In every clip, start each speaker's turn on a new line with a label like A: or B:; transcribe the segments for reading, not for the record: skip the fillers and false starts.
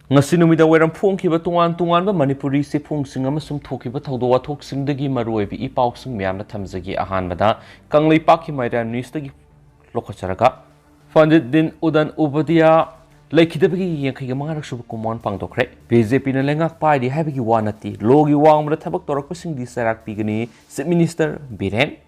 A: ngasi numidang wairam phongkhiba tungan manipuri se phongsinga masum thokiba thawdo wathoksingdagi maroibi ipausing myamna thamjagi ahanbada kanglei pakhi mairan newsdagi lokhacharaga Pandit Din Udan Upadia lekhidabagi yengkhiga mangarak suba kumon pangdokre BJP na lengak paidi habagi wanati logi wangmra thabak torakpasing di sarak pigani Chief Minister Biren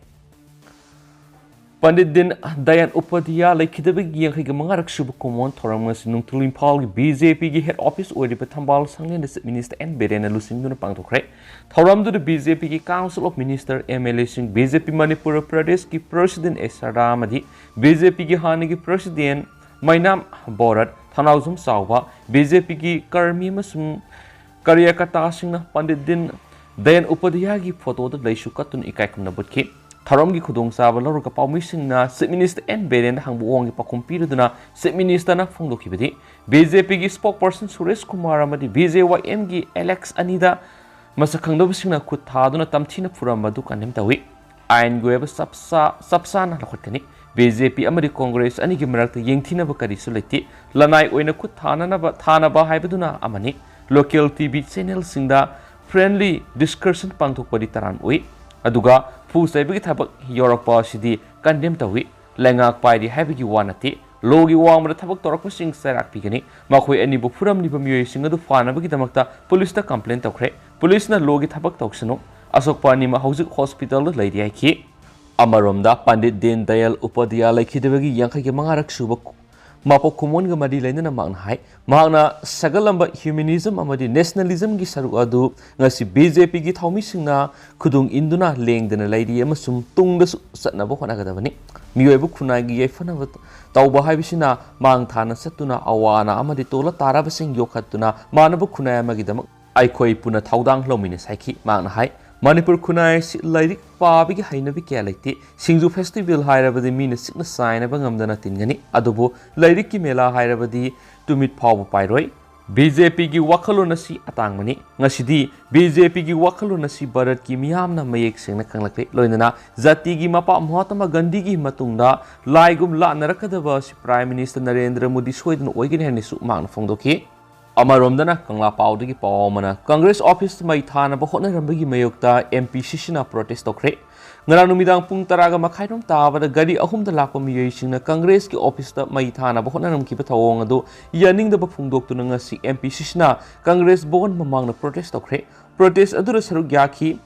A: Pandit Din Dayan Upadia lekhidabagi yengkhiga mangarak suba kumon thoramngas nungtul Impal BJP gi head office ori Thambal sanglen Chief Minister N Biren na lusingduna pangdokre thoramdu the BJP gi Council of Minister MLA sing BJP Manipur Pradesh ki President Esara Madi BJP gi hani gi President Mainam Borat Thanauzum Sauba BJP ki Karmi masum Karyakata singna Pandit Din Dayan Upadia gi photo da leisu katun ikaikum na butki Tharom gi khudong saba lorga pawmi singna Chief Minister N Biren hangbuong gi pakumpiruduna Chief Minister na phongdokhibadi BJP gi spokesperson Suresh Kumar amadi BJYM gi Alex Anida masakhangdob singna khut thaduna tamthina phuramadu kanem tawi ain goeba sapsa na lakhatkani BJP amadi Congress ani gi marakta yengthina ba kari sulati lanai oina khut thana ba haibaduna amani local TV channel singda friendly discussion pangthokpadi taran oi aduga fu saibagi thabak yorokpa sidi kandem tawi lengak paidi habigi wanati logi wangmra thabak torakpa sing sarak pigani makhoi ani bu phuram ni bamiyoi sing adu fanabagi damakta police ta complaint tawkhre police na logi thabak tawksano asok pani ma hojik hospital leidi ai amaromda Pandit Din Dayal Upadia lekhidabagi yangkhaige mangarak suba mapo kumon ga madi leinana magna hai magna sagalamba humanism amadi nationalism gi saru adu ngasi BJP gi thaumi singna khudung induna lengdana leidi amasum tungda satna bo khona gadabani miyoibu khunai gi yefana tawba haibisina mang thana satuna awana amadi tola taraba sing yokhatuna manabu khunai amagi damak aikhoi puna thaudang lomine saiki magna hai Manipur Kunai Lairik Pabigi Hainabi Kalati, Singju Festival Hirabadi Mina Signa Sign of Bangamdana Tingani, Adobo, Lairiki Mela Hirabadi to meet Power Pyroi, BJP gi Wakalonasi Atangmani, Nasidi, BJP gi Wakalonasi Barat Kimiamna Mayek Sing Kanglake, Loinana, Zatigi Mapa Motama Gandigi Matunda, Laigum La Narakadavas, Prime Minister Narendra Modi Sweden Oigan Henisu Man Fondoki. Amaromdana Kangla Paudagi Pawmana Congress Office Mai Thana Bahona Rambagi Mayokta MP Shishina protest tokre Ngara Numidang Pung Taraga Makhairom Tava the Gadi Ahum the Lako Miyashin Congress ki office Mai Thana Bahona Ram Kipatawong ado Yaning the Bafung Doctor Nangasi MP Shishina Congress Bon Mamang the protest tokre protest Adura Sarugyaki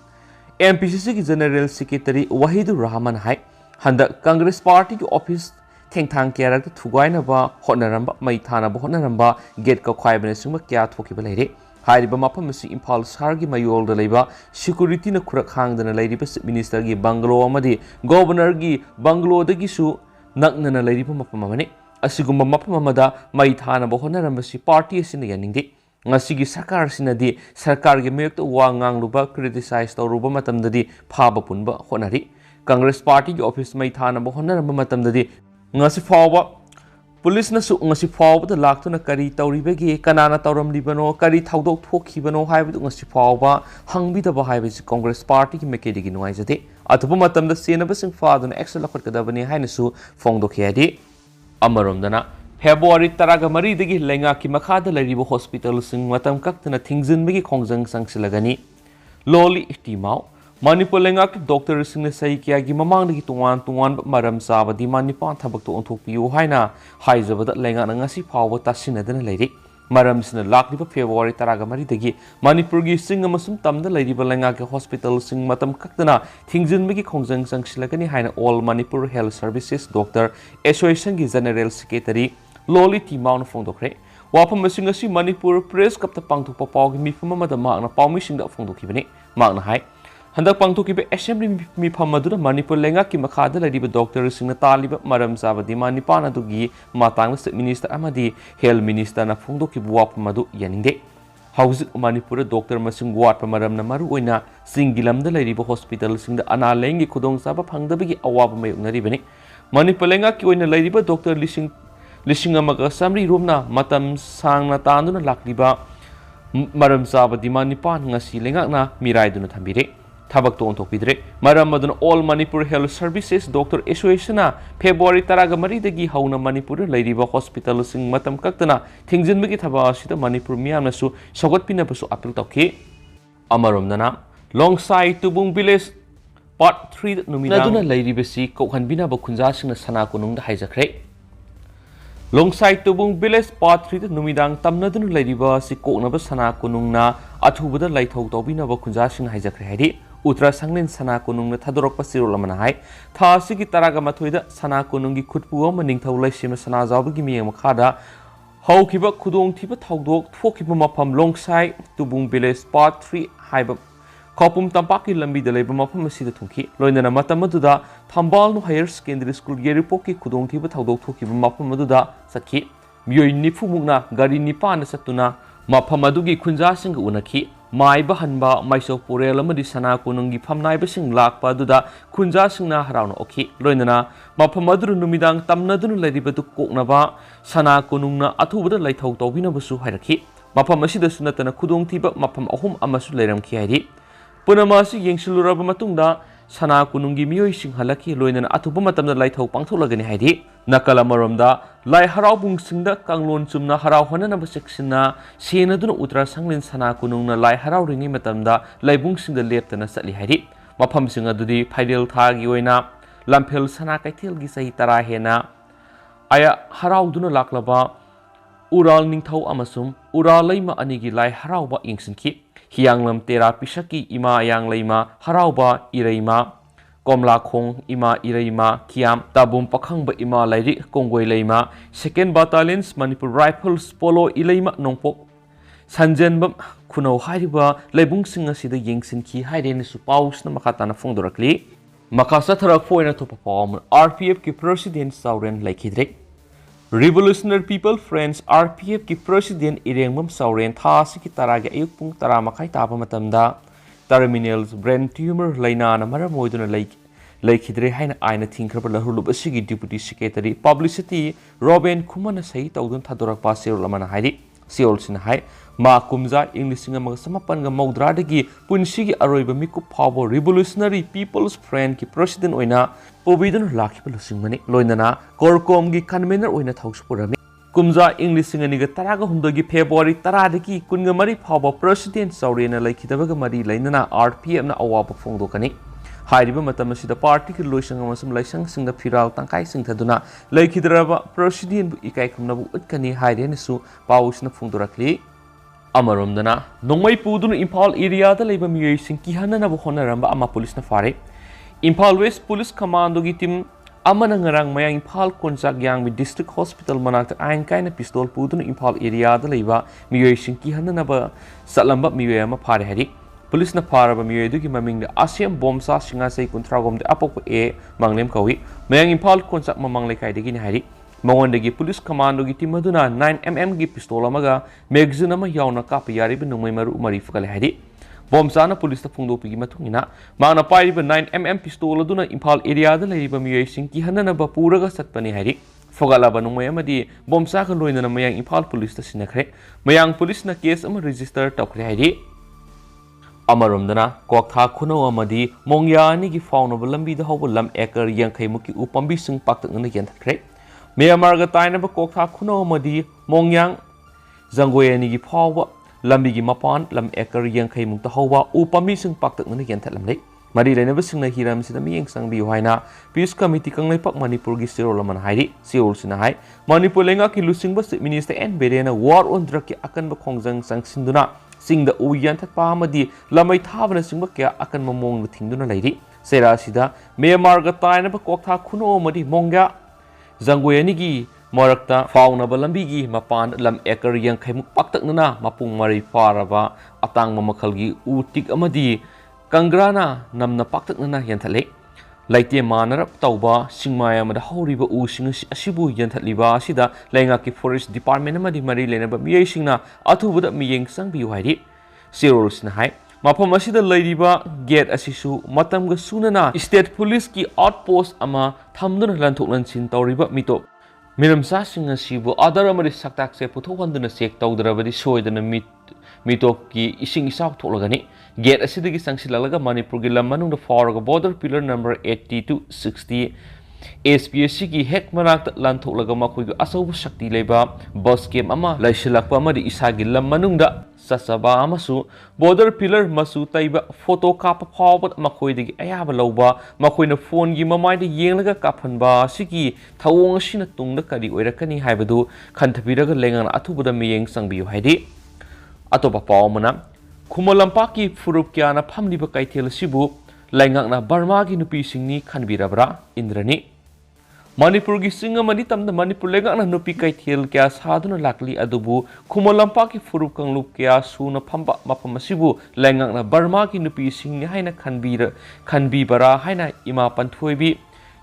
A: MPCC General Secretary Wahidur Rahman Hai Handa Congress Party ki office Tengthang Kiarak Tugaina ba Honaramba Maithana Honaramba get ka khwaibane singma kya thoki balaire hairiba mapamasi Impal Sargi Mayol da leiba security na khurak hangdana leiriba minister gi bangalo amadi governor gi bangalo dagi su naknana leiriba mapamamane asigumba mapamamada Maithana Honaramba si party asina yaningde ngasigi sarkar sinadi sarkar gi meyokta wa ngangluba criticize tawruba matamdadi phaba punba honari Congress party gi office Maithana Honaramba matamdadi ngasi fawa police na su ngasi fawa da laktuna kari tawribagi kanana tawramlibano kari thawdok thokhibano haibu ngasi fawa hangbi da ba haibu Congress party ki mekedi gi nuaijate atuba matam da senaba sing faduna action lakhot kadabani haina su fongdokhiyadi amaromdana February taraga mari dagi lenga ki makhada laribo hospital sing matam kaktana thingjinbagi khongjang sangsilagani loli ihtimau Manipur lengak doctor sing sai kya gi mamang gi tungan maram sabadi manipa thabak to onthokpiu haina haijabada lenga ngasi phawa tasinadana leiri maram sina lakliba February taraga mari dagi Manipur gi sing amasum tamda leiriba lenga ke hospital sing matam kaktana thingjinbagi khongjang sangsilagani haina all Manipur Health Services Doctor Association gi General Secretary Loli Timau Fongdokre wapham masing Manipur Press kapta pangthokpa pawgi mifama mada magna pawmi singda fongdokhibani magna hai Handak pangtukibe assembly mi phamaduna Manipur lenga ki makhada ladiba doctor singna taliba maram sabadi manipana dugi matang State Minister amadi Health Minister na phongdoki buwap madu yaningde hauzik Manipur doctor masing wat maram na maru oina singilamda ladiba hospital singda ana lengi khudong saba phangdabagi awab mayungnari bani Manipur lenga ki oina ladiba doctor lising amaga samri romna matam sangna tanduna lakliba maram sabadi manipan ngasi lenga na mirai duna thambire ꯊꯕꯛ ꯇꯣꯡꯊꯣꯛꯄꯤꯗ꯭ꯔꯦ ꯃꯔꯝ ꯑꯗꯨꯅ all Manipur health services doctor ꯑꯦꯁꯣꯁꯤꯌꯦꯁꯟꯅ February 13 ꯍꯧꯅ ꯃꯅꯤꯄꯨꯔꯗ ꯂꯩꯔꯤꯕ ꯍꯣꯁꯄꯤꯇꯥꯜꯁꯤꯡ ꯃꯇꯝ ꯀꯛꯇꯅ ꯊꯤꯡꯖꯤꯟꯕꯒꯤ ꯊꯕꯛ ꯑꯁꯤꯗ ꯃꯅꯤꯄꯨꯔ ꯃꯤꯌꯥꯝꯅꯁꯨ ꯁꯧꯒꯠꯄꯤꯅꯕꯁꯨ ꯑꯄꯤꯜ ꯇꯧꯈꯤ ꯑꯃꯔꯣꯝꯗꯅ Longsai Tubung village part 3 Numidang leiribasi kokhanbinaba khunjasingna sana konungda haijakre Longsai Tubung village part 3 Numidang tamnaduna leiriba si koknaba sana konungna athubada laithau tawbinaba khunjasingna haijakre haidi Utra Sanglin sana konungna thadorokpa sirolamana hai tha asigi taraga mathoida sana konungi khutpu ama ningthau laisima sana jawbagi miyang makhada haukiba khudong thiba thawdok thokiba mafam Longsai Tubung village part 3 haiba Kopum Tampaki Lambi the Labor Mapamasi the Tunki, Loinana Matamaduda, Tambal no higher secondary school Yeripoki Kudong Tiba Taudo Toki Mapamaduda, Saki, Myo Nifumuna, Gari Nipan Satuna, Mapamadugi Kunjasing Unaki, Mai Bahanba, Maiso Purela Madisana Kunungi Pamnai Basing Lak Paduda, Kunjasingna Harano Oki, Loinana, Mapamadu Numidang Tamnadun Ladibatu Koknava, Sana Kunungna, Atuba Laito Tobina Basu Hiraki, Mapamasi the Sunatana Kudong Tiba, Mapam Ahum Amasu Leram Kiadi. Punamasi yengsiluraba matungda sana kunungi miyoi sing halaki loinana atuba matamda laithau pangtholagani haidi nakala maromda lai harau bungsingda kanglon chumna harau honana baseksina senaduna utra sanglin sana kunungna lai harau ringi matamda lai bungsingda leptana satli haidi mafam sing adudi phaidel thagi oina lamphel sana kaithel gi sahi tara hena aya harau duna laklaba ural ningthau amasum ural leima anigi lai harau ba yengsinki Hianglam tera pisaki ima yang leima harauba ireima komla khong ima ireima kiam tabum pakhangba ima lairi kongoi leima 2nd Battalions Manipur Rifles polo ileima nongpok sanjenbam khunau hairiba leibung singa sida yengsin ki hairene su pausna makatana fongdorakli makasa tharak foina to perform RPF ki president Sauren laikhidrek Revolutionary People Friends RPF ki President Irengmam Sauren thasi ki tarage ayuk pung tara makai taba matamda terminals brain tumor laina na mara moiduna laikhidre haina aina thingkraba lahulub asigi Deputy Secretary Publicity Robin Khumana sahi tawdun thadorak pa seolamana haidi seolsin hai ma kumza Englishinga magasamapan ga maudradagi punsigi aroiba mikup phabo Revolutionary People's Friend ki President oina Pobidun Lakhiba Lusingmani Loinana Korkom gi convener oina thauspurami Kumza Englishinga niga taraga humdogi February taradagi kunga mari phabo President Saurena laikhidabaga mari lainana RPF na awaba phongdokani Hairiba matam asida party ki loisanga masum laisang singda firal tangkai singthaduna laikhidraba President bu ikai khumnabu utkani hairene su pausna phongdorakli Amaromdana Nongmai Pudun Impal area da leba miyoi sing kihanana bu honaramba ama police na fare Impal West Police Commando gi team amana ngarang mayang Impal Konjak yang with District Hospital manakta ain kaina pistol pudun Impal area da leba miyoi sing kihanana ba salamba miyoi ama fare hari Police na fara ba miyoi dugi maming da ASEAN bomb sa singa sei kuntragom de apok e manglem kawi mayang Impal Konjak mamang lekai degi ni hari Mawandagi Police Commando gi team aduna 9mm gi pistol amaga magazine ama yauna kap yari bi nongmai maru mari fakale hari Bomsana police ta phungdo pigi mathungina mana pairiba 9mm pistol aduna Impal area da leiba miyoi sing ki hanana ba puraga satpani hari fogala ba nongmai amadi bomsa ka loina na mayang Impal police ta sinakre mayang police na case ama register tawkre hari Amaromdana Koktha Khuno amadi Mongya ni gi faunaba lambi da hobo lam acre yankhai muki upambi sing paktakna yanthakre Myanmar ga tainaba Koktha Khuno amadi Mongyang Zangoyani gi phawba lambi gi mapan lam acre yankhai mukta howa upami sing paktakna yanthalamle mari lenaba singna hiram sida miyeng sangbi haina peace committee kanglai pak Manipur gi sirolaman hairi siol sina hai Manipur lenga ki lusingba minister CM Biren war on drug ki akanba khongjang sangsinduna singda u yanthatpa amadi lamai thabana singba kya akan mamong thingduna leiri sera sida Myanmar ga tainaba Koktha Khuno amadi Mongya Zangoyani gi Morakta faunaba lambi gi mapan lam acre yankhai muk paktakna mapung mari faraba atang mamakhalgi utik amadi kangrana namna paktakna yanthale laite manarap tauba singmaya amada horiba u sing asibu yanthatliba asida lenga ki forest department amadi mari lenaba miyai singna athubuda miyeng sangbi hairi sirolsna hai mafam asida leiriba gate asisu matamga sunana state police ki outpost ama thamduna lanthoklansin tawriba mito Miramsa sing asibu adar amari saktak se puthokhanduna check tawdrabadi soidana mit मीटोप की इसिंग इसाव थोलगनी gate असिदगी संगसिललगा मणिपुर की लम मनुंग फॉरग border pillar number 80 to 60 SPSC की हेक मनाक लांथोलगा मखोइग असौब शक्ति लेबा बस केम अमा लैसिलकपा अमदि इसागी लम मनुंगदा ससबा अमसु बॉर्डर पिलर मसु तैबा फोटो काप फावबत मखोइदगी अयाबा लौबा मखोइना फोन की ममाइद येंगलगा काफनबा सिगी थवोंग सिना तुंगदा करी ओइरकनी हाइबदु खंथबिरगा लेंगन अथुबदा मियेंग संगबियु हाइदि अतोपा पावमना खुमलंपा की फुरुप क्याना फमलिबा कैथेल सिबु लैंगना बर्मा की नुपी सिंगनी खनबिरबरा इंद्रनी मणिपुर की सिंग मनी तमद मणिपुर लेंगना नुपी कैथेल क्या साधुना लाकली अदुबु खुमलंपा की फुरुप कंगलुप क्या सुना फंबा मफम सिबु लैंगना बर्मा की नुपी सिंगनी हाइना खनबिबरा हाइना इमा पंथोइबी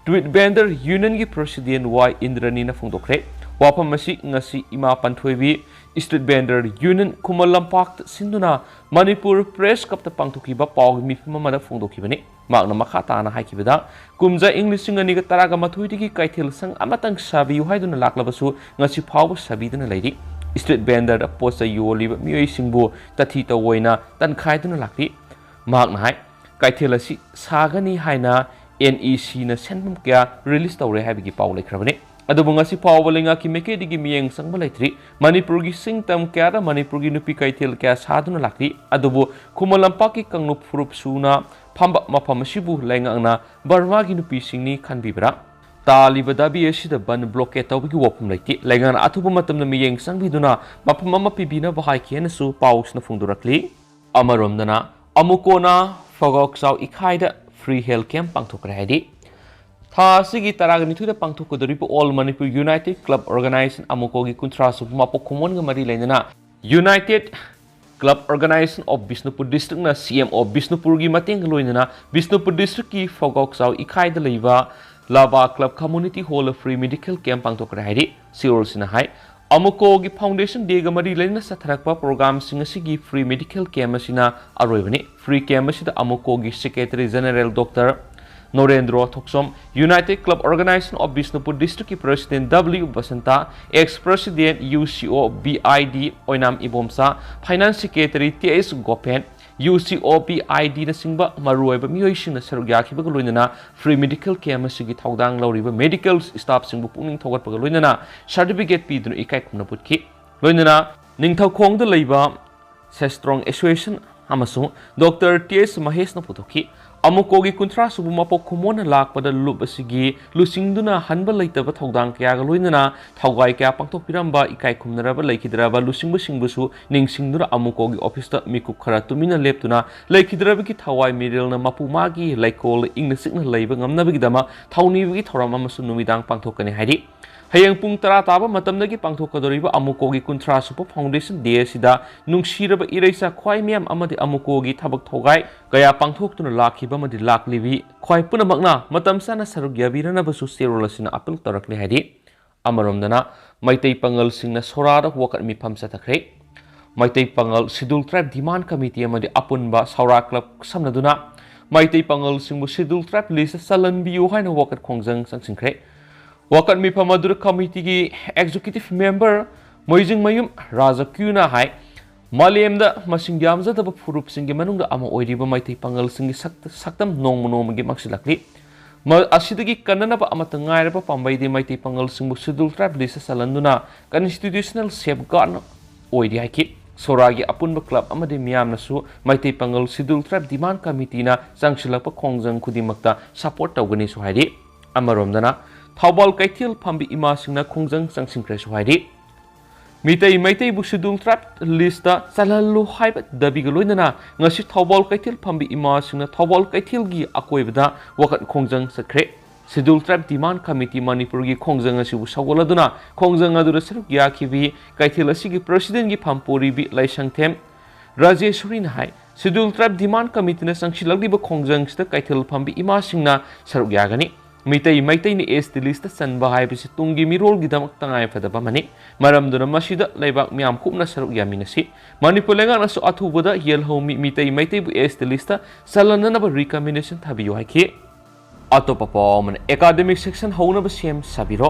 A: ट्वीट बेंडर यूनियन की प्रेसिडेंट वाई इंद्रनी न फोंदोखरे वाफम मसी ngasi इमा पंथोइबी street vendor union Khuman लंपाक सिंधुना Manipur press cup पांथोखिबा पाव मिफम मदा फोंदोखिबने मागना मखा ताना हाइखिबदा कुमजा इंग्लिश अनिगा तरागा मथुइदिगी कैथेल संग अमतंग साबियु हाइदुना लाक्लबसु ngasi फाव साबिदुना लैरि स्ट्रीट बेंडर पोस्ट योलिबा मियोइ सिंबु तथि तवोइना तनखाइदुना लाक्ति मागना हाइ कैथेल असि सागनी हाइना NEC न सेनबम क्या रिलीज तौरे हाइबगी पाव लेख्रबने अदुबु ngasi फाव लेंगा की मेकेदिगी मियेंग संग लैथ्रि मणिपुर की सिंगतम क्या मणिपुर की नुपी कैथेल क्या साधुना लाक्ति अदुबु खुमलंपा की कंगनुप फुरुप सुना फंबा मफम सिबु लेंगांगना बर्मा की नुपी सिंगनी खनबिबरा तालिबा दाबी असिदा बन ब्लॉकेट तौबगी वफम लैति लेंगाना अथुबु मतमना मियेंग संगबिदुना मफम अमा पिबिना बहाइखेनसु पाउसना फुंदुरक्ली अमरोमदना अमुकोना फगोक्साउ इखाइदा फ्री हेल्थ कैंप पांथोकरे हाइदि थासिगी तरागनिथुदा पांथोकदरिबो all Manipur united club organisation अमुकोगी कुंथ्रासु मापो खुमोनगा मरी लेना united club organisation of Bishnupur district ना CM ऑफ बिष्णुपुर की मतेंग लोइना बिष्णुपुर डिस्ट्रिक्ट की फोगोक्साउ इखाइदा लेबा लाबा club community hall free medical camp पांथोकरे हाइदि सिरोलसिना हाइ अमुको की फाउंडेशन डे गा मरी लेना सथरकपा प्रोग्राम सिंगसिगी फ्री मेडिकल कैंप असिना अरोइबने फ्री कैंप असिदा अमुको की secretary general doctor Norendra Thoksom united club organisation of Bishnupur district की president W Basanta ex president UCO BID Oinam Ibomsa finance secretary TS Gopen UCO BID न सिंबा मरुइबा मियोइसिन सरुक याखिबगा लोइनना फ्री मेडिकल कैंप असिगी थौदांग लौरिबा मेडिकल स्टाफ सिंबु पुनिंग थौगतपगा लोइनना सर्टिफिकेट पीदुन इकाइ खुमना पुटकी लोइनना निंगथौखोंगदा लैबा सेस्ट्रोंग एसोसिएशन अमसु डॉक्टर TS महेश न पुथोकी अमुकोगी कुंथ्रा सुबु मपो खुमोन लाकपदा लुप असिगी लुसिंगदुना हनबा लैतबा थौदांग कयागा लोइनना थौगाइ कया पांथोकपिरंबा इकाइ खुमनरबा लैखिद्राबा लुसिंगबु सिंगबुसु निंगसिंगदुना अमुकोगी ऑफिसता मिकुप खरा तुमिना लेप्तुना लैखिद्राबगी थवाइ मिरेलना मपुमागी लैकोल इंगना सिगना लैबा ngamnabagidama थौनिबगी थौराम अमसु नुमिदांग पांथोकनी हाइदि हयंग पुंग तरा ताबा मतमदगी पांथोकदोरिबा अमुकोगी कुंथ्रा सुपो फाउंडेशन डे सिदा नुंगसिरबा इरैसा ख्वाइ मियाम अमदि अमुकोगी थबक थौगाइ कया पांथोकतुना लाखिबा मदि लाखलिबि ख्वाइ पुनमकना मतमसाना सरुक याबिरनबसु सेरोलसिना appeal तोरकले हाइदि अमरोमदना Meitei पंगल सिंगना सोरादा वकत मिफम सतखरे Meitei पंगल schedule tribe demand committee अमदि अपुनबा सौरा क्लब समनदुना मैतै पंगल सिंगबु schedule tribe list सलनबियो हाइना वकत खोंजंग संसिंखरे वकत मिफम Adoor committee की एग्जीक्यूटिव मेंबर मोइजिंग मयुम राजक्यूना हाई मालेमदा मसिंग यामजदब फुरुप सिंगे मनुंग अमा ओइरिबा मैथै पंगल सिंगे सक्तम नोंमनोमगे मक्सिलक्ली असिदगी कन्ननब अमत ngairaba pambaidi मैथै पंगल सिंगबु शेड्यूल ट्राइब लिस्ट सलनदुना कन्स्टिट्यूशनल सेफगार्ड ओइरि हाइकि सोरागी अपुनबा क्लब अमदि मियामनसु Meitei Pangal schedule tribe demand कमिटीना चांगसिलकपा खोंजंग खुदिमक्ता सपोर्ट तौगनि सुहाइदि अमरोमदना थौबाल कैथेल फंबी इमा सिंगना खोंजंग चांगसिंख्रे सुहाइदि मितै मैतै बु शेड्यूल ट्राइब लिस्टा चलहल्लु हाइबा दबिगा लोइनना ngasi थौबाल कैथेल फंबी इमा सिंगना थौबाल कैथेलगी अकोइबदा वकत खोंजंग सख्रे schedule tribe demand committee Manipur की खोंजंग असिबु सगोलदुना खोंजंग अदुर सरुक याखिबि कैथेल असिगी प्रेसिडेंट की फंपोरिबि लाइसंथेम राजेश्वरी हाई शेड्यूल ट्राइब डिमांड कमिटी ने संगसिलगदिबा खोंजंगसिदा कैथेल फंबी इमा सिंगना सरुक यागनी मितै मैतैनि एसटी लिस्ट चनबा हाइबसि तुंगी मिरोलगिदमक तंगाय फदबा मनि मरमदुना मसिदा लैबाक मियाम खुबना सरुक यामिनसि मणिपुर लेंगानसु अथुबदा येलहौमि मितै मैतैबु एसटी लिस्ट चलननबा रिकमेंडेशन थाबियो हाइखि अतोपा पावमन एकाडेमिक सेक्शन हौनबा सेम साबिरो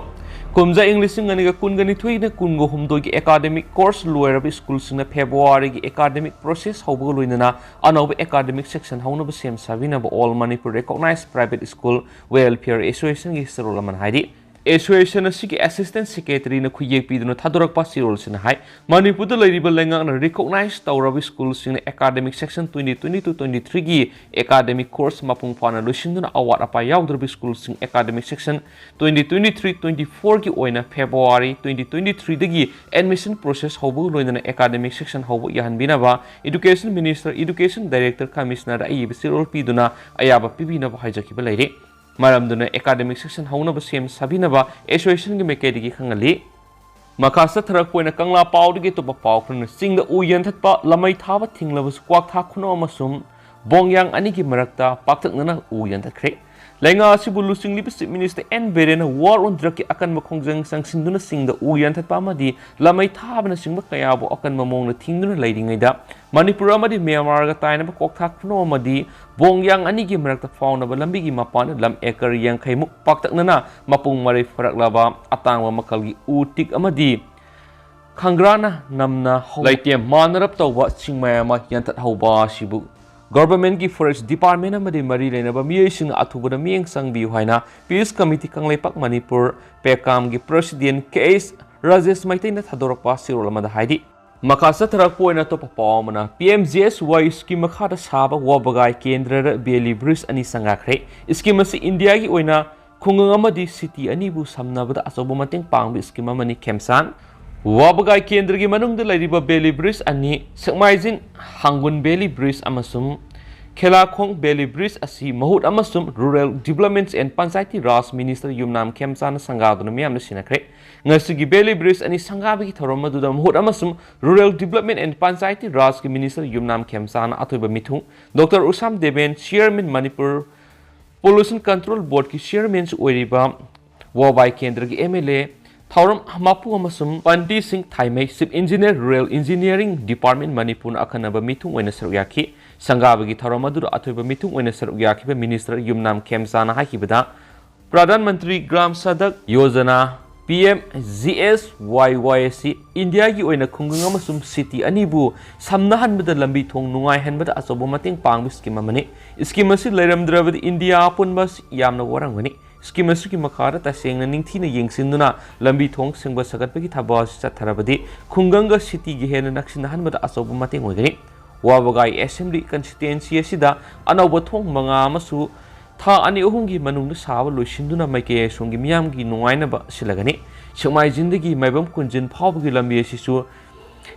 A: Kumza English ngani kungani thuina kungo humdoi ki academic course loirab school singna February ki academic process haubu loinana anob academic section haunaba sem sabina all Manipur recognized private school welfare association gi sarolaman haidi Association asigi assistant secretary na khuyek piduna thadorak pa sirol sin hai Manipur da lairiba lenga na recognized tawrab school singna academic section 2022-23 gi academic course mapung phana lusinduna award apa yaudrab school sing academic section 2023-24 gi oina February 2023 dagi admission process hobu loinana academic section hobu yahan binaba education minister education director commissioner ayib sirol piduna ayaba pibina ba haijakiba laire Maramduna academic section haunaba sem sabinaba association gi mekedi gi khangali makasa tharak poina kangla pawdi gi topa paw khun singda u yanthatpa lamai thaba thinglabus kwak tha khuno amasum bongyang ani gi marakta pakthaknana u yantakhre lenga asibu lusing libi chief minister N Biren war on drug ki akan makhongjang sangsinduna singda u yanthatpa amadi lamai thabana singba kayabu akan mamongna thingduna leiringaida Manipur amadi Myanmar ga tainaba kokthak phuno amadi bongyang ani gi marakta faunaba lambi gi mapana lam ekar yang khaimuk paktaknana mapung mari faraklaba atangwa makalgi utik amadi khangrana namna laite manarap tawba chingmayama yantat hauba sibu Government ki Forest Department amadi mari lenaba miyesing atubada miyeng sangbi haina Peace Committee Kangleipak Manipur Pekam gi President KS Rajesh Maitai na thadorpa sirolamada haidi Makasa tarak poina to papamana PMJSY scheme makhada saba wabagai kendra beli bris ani sangakre scheme si India gi oina khungang amadi city ani bu samnabada asobo mateng pangbi scheme mani kemsan wabagai kendra gi manungda lairiba beli bris ani sakmaijin hangun beli bris amasum Khelakong Belly Bridge asi mahut amasum Rural Development and Panchayati Raj Minister Yumnam Khemsan sangaduna miyamna sinakre ngasigi Belly Bridge ani sangabagi thorom maduda mahut amasum Rural Development and Panchayati Raj ki Minister Yumnam Khemsan athoiba mithu Dr. Usam Deben Chairman Manipur Pollution Control Board ki Chairman su oiriba Wabai Kendra ki MLA Thorom mapu amasum Pandi Singh Thaimei Chief Engineer Rural Engineering Department Manipur akanaba mithu oina saryaki Sangabagi Tharomadura Athoiba Mitung Wena Sarugyakiba Minister Yumnam Khemsana Hakibada Pradhan Mantri Gram Sadak Yojana PMGSYYC India gi oina khungung amasum city anibu samnahan bada lambi thong nungai hanbada asobo mating pangbi scheme amani scheme asi leiramdrabadi India punbas yamna warangani scheme asi ki makhara ta sengna ningthina yengsinduna lambi thong sengba sagatpagi thabas chatharabadi khunganga city gi hena naksin hanbada asobo mating oigani Wabagai Assembly Constituency asida anauba thong manga amasu tha ani ohungi manungda saba loisinduna maike songi miyamgi nungainaba silagani Shomai Jindagi Maibam Kunjin Pawgi Lambi asisu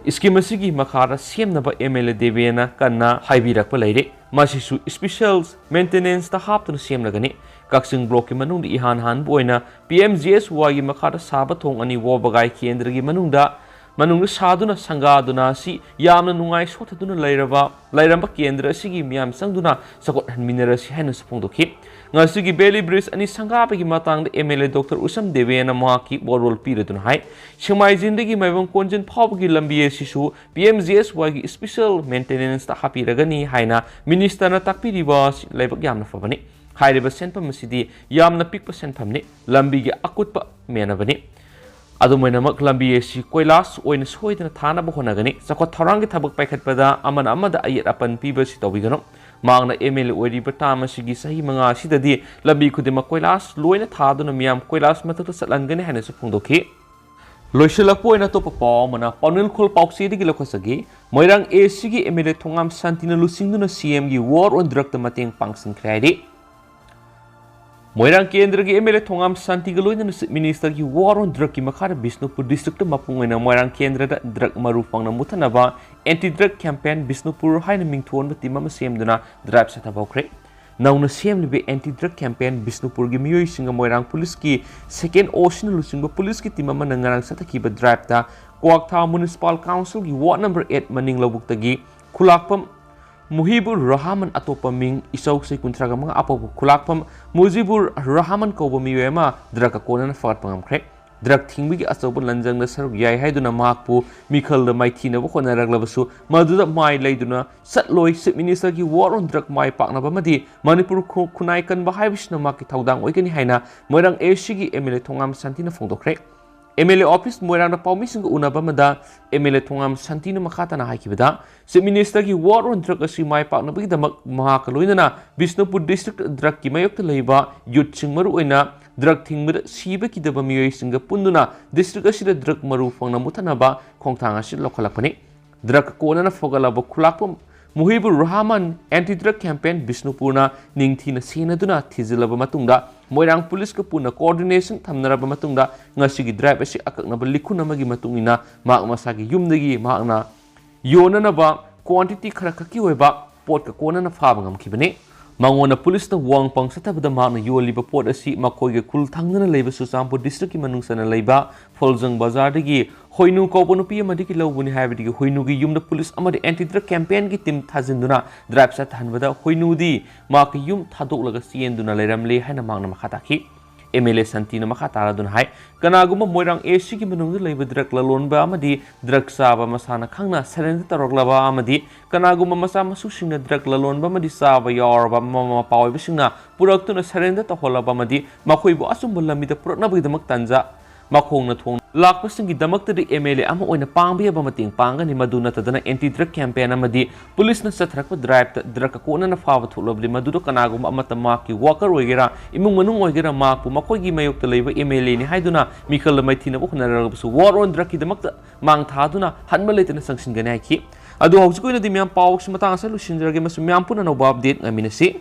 A: scheme asigi makhara semnaba MLA Devena kanna haibirakpa laire masisu special maintenance ta haptuna semlagani Kaksing block ki manungda ihan han boina PMGSY gi makhara saba thong ani wabagai kendra gi manungda saduna sangaduna si yamna nungai sotaduna lairamba kendra sigi miyam sangduna sakot hanminera si hanu sapongdoki ngasigi Belly Bridge ani sangapagi matangda MLA Dr. Usam Devena mahaki borol piraduna hai Shomai Jindagi Maibam Kunjin Pawgi Lambi asisu PMGSY gi special maintenance ta hapiragani haina minister na takpiriba laibak yamna fabani hairiba senpam masidi yamna pikpa senpamni lambi gi akutpa menabani Adumainamak lambi asi koilas oina soidana thana bahonagani sakot tharangi thabak paikhatpada amada ayat apan piba si tawigano mangna MLA oiriba tamasigi sahi manga sidadi lambi khudima koilas loina thaduna miyam koilas mathata satlangani hana su phungdoki loisilakpo oina topa pawmana panul khol pauksi digi lokhasagi moirang AC gi MLA thongam santina lusingduna CM gi war on drug ta mateng pangsing khraidi Moirang Kendra gi MLA Thongam Santigaloina Minister gi war on drug ki makhara Bisnupur district mapungaina Moirang Kendra da drug marupang na mutanaba anti drug campaign Bisnupur haina mingthon batima semduna drive satabokre nauna semlibe anti drug campaign Bisnupur gi miyoi singa Moirang police ki second ocean lusingba police ki timama nangarang satakiba drive ta Kwaktha Municipal Council gi ward number 8 maning lobukta gi khulakpam Muhibur Rahman atopaming isaw sa kuntraga mga apo kulakpam Mujibur Rahman ko bumiyema draka konan fakat pangamkrek drug थिंबगी अचौब लंजंग सरुक याय हाइदुना माकपु मिखल माइथीनब होनरगलबसु मदुदा माइ लैदुना सतलोय chief minister की war on drug माइ पाकनब मदि मणिपुर खुनाय कनब हाइबिसना माकि थौदांग ओइगनि हाइना मोइरांग एसी की एमएलए थोंगाम शांतिना फोंदोखरे एमएलए ऑफिस मोइरांग पाउमिसिंग उनब मदा एमएलए थोंगाम शांतिना मखातना हाइकिबदा चीफ मिनिस्टर की वार ऑन ड्रग असि माइ पाकनबगी दमक महाक लोइनना बिष्णुपुर डिस्ट्रिक्ट ड्रग की मयोक्त लैबा यूथ सिंग मरु ओइना ड्रग थिंबद सिब की दब मियोय सिंग पुंदुना डिस्ट्रिक्ट असिदा ड्रग मरु फंगना मुथनबा खोंथांग असि लखलकपनि ड्रग कोनना फोगलब खुलाकप Muhibur Rahman anti drug campaign बिष्णुपुरना निंगथीना सेनदुना थिजिलब मतुंगदा मोइरांग पुलिस का पुना कोऑर्डिनेशन थमनरब मतुंगदा ngasiगी ड्राइव असि अककनब लिखुन अमगी मतुंगिना माक मसागी युमदगी माकना योननबा क्वांटिटी खरा खकी ओइबा पोट का कोनना फाब ngमखिबने मंगोना पुलिस न वांग पंग सतबदा माकना योलिबा पोट असि मखोइगे खुल थांगना लेबा सुचामपुर डिस्ट्रिक्ट की मनुंगसना लेबा फोलजंग बाजार दगी होइनु कोबो नुपी अमदि की लौबुनि हाइबदि होइनु की युमदा पुलिस अमदि एंटी ड्रग कैंपेन की टीम थाजिंदुना ड्राइव सत हनबदा होइनुदी माक युम थादोकलगा सियेंदुना लेरमले हाइना माकना मखाताखी एमएलए संतीना मखा तारादुना हाइ कनागुम मोइरांग एसी की मनुंग लेबा ड्रग ललोनबा अमदि ड्रग चाबा मसाना खंगना सरेंडर तरोगलबा अमदि कनागुम मसा मसुसिंगना ड्रग ललोनबा अमदि चाबा यावरबा ममा पावइबसिंगना पुरक्तुना सरेंडर तहोलबा अमदि मखोइबु असुंब लमिदा पुरक्नबगिदमक तंजा मखोंगना थोंग लाखपसिंगी दमक्तदि एमएलए अमा ओइना पांगबियबा मतिंग पांगनि मदुना तदना एंटी ड्रग कैंपेन अमदि पुलिस न सथरक ड्राइव ड्रग कोनना फाव थोलबदि मदुदो कनागुम अमत माकि वॉकर ओइगेरा इमुंग मनुंग ओइगेरा माकपु मखोइगी मयोक्ता लेबा एमएलए नि हाइदुना मिखल मैथिनबो खुनरगबसु वार ऑन ड्रग की दमक्ता मांग थादुना हनबा लेतना संसिनगने हाइखि अदु हौजिकोइनदि म्याम पावक्स मतांग स लुसिनजरगे मसु म्याम पुना नोबा अपडेट ngamiनसि